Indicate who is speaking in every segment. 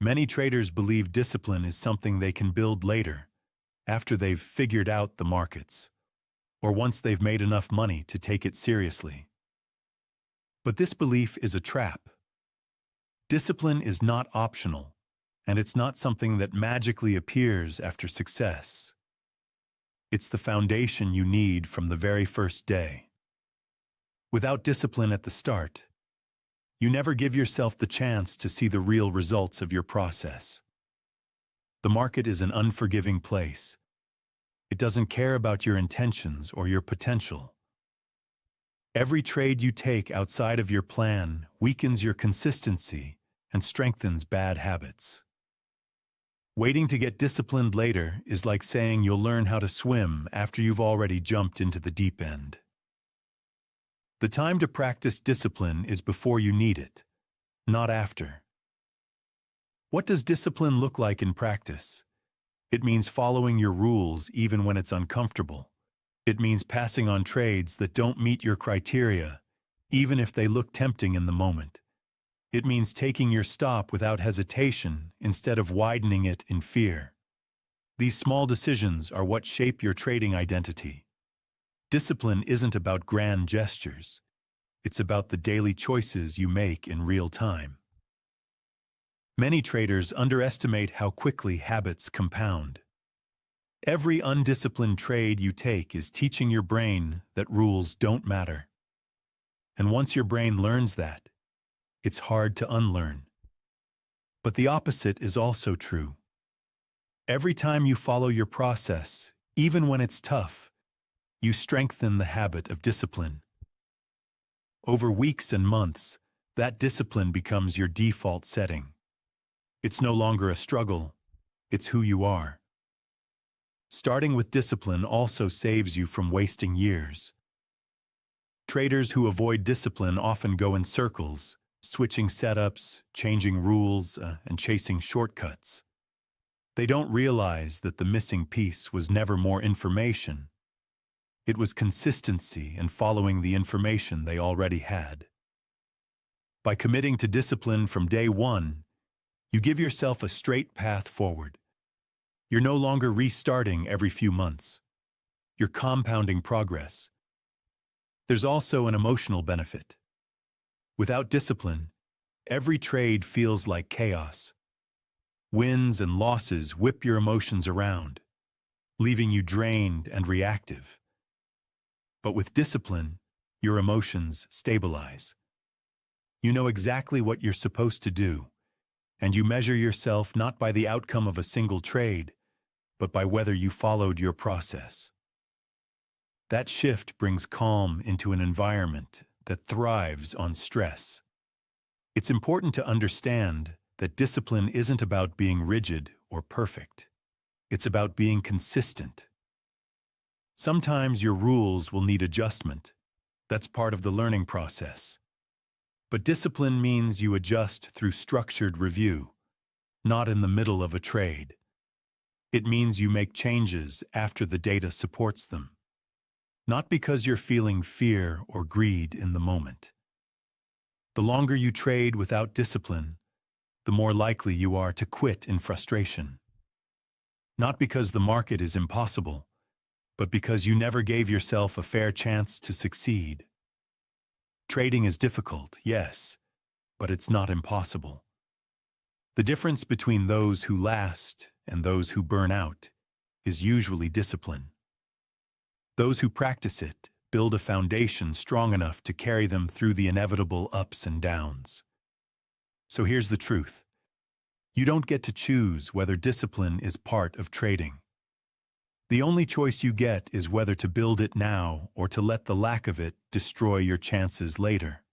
Speaker 1: Many traders believe discipline is something they can build later, after they've figured out the markets, or once they've made enough money to take it seriously. But this belief is a trap. Discipline is not optional, and it's not something that magically appears after success. It's the foundation you need from the very first day. Without discipline at the start, you never give yourself the chance to see the real results of your process. The market is an unforgiving place. It doesn't care about your intentions or your potential. Every trade you take outside of your plan weakens your consistency and strengthens bad habits. Waiting to get disciplined later is like saying you'll learn how to swim after you've already jumped into the deep end. The time to practice discipline is before you need it, not after. What does discipline look like in practice? It means following your rules even when it's uncomfortable. It means passing on trades that don't meet your criteria, even if they look tempting in the moment. It means taking your stop without hesitation instead of widening it in fear. These small decisions are what shape your trading identity. Discipline isn't about grand gestures. It's about the daily choices you make in real time. Many traders underestimate how quickly habits compound. Every undisciplined trade you take is teaching your brain that rules don't matter. And once your brain learns that, it's hard to unlearn. But the opposite is also true. Every time you follow your process, even when it's tough, you strengthen the habit of discipline. Over weeks and months, that discipline becomes your default setting. It's no longer a struggle, it's who you are. Starting with discipline also saves you from wasting years. Traders who avoid discipline often go in circles, switching setups, changing rules, and chasing shortcuts. They don't realize that the missing piece was never more information. It was consistency and following the information they already had. By committing to discipline from day one, you give yourself a straight path forward. You're no longer restarting every few months. You're compounding progress. There's also an emotional benefit. Without discipline, every trade feels like chaos. Wins and losses whip your emotions around, leaving you drained and reactive. But with discipline, your emotions stabilize. You know exactly what you're supposed to do, and you measure yourself not by the outcome of a single trade, but by whether you followed your process. That shift brings calm into an environment that thrives on stress. It's important to understand that discipline isn't about being rigid or perfect. It's about being consistent. Sometimes your rules will need adjustment. That's part of the learning process. But discipline means you adjust through structured review, not in the middle of a trade. It means you make changes after the data supports them, not because you're feeling fear or greed in the moment. The longer you trade without discipline, the more likely you are to quit in frustration. Not because the market is impossible, but because you never gave yourself a fair chance to succeed. Trading is difficult, yes, but it's not impossible. The difference between those who last and those who burn out is usually discipline. Those who practice it build a foundation strong enough to carry them through the inevitable ups and downs. So here's the truth. You don't get to choose whether discipline is part of trading. The only choice you get is whether to build it now or to let the lack of it destroy your chances later.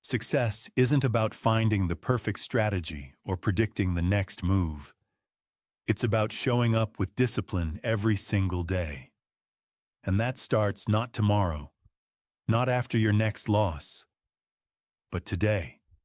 Speaker 1: Success isn't about finding the perfect strategy or predicting the next move. It's about showing up with discipline every single day. And that starts not tomorrow, not after your next loss, but today.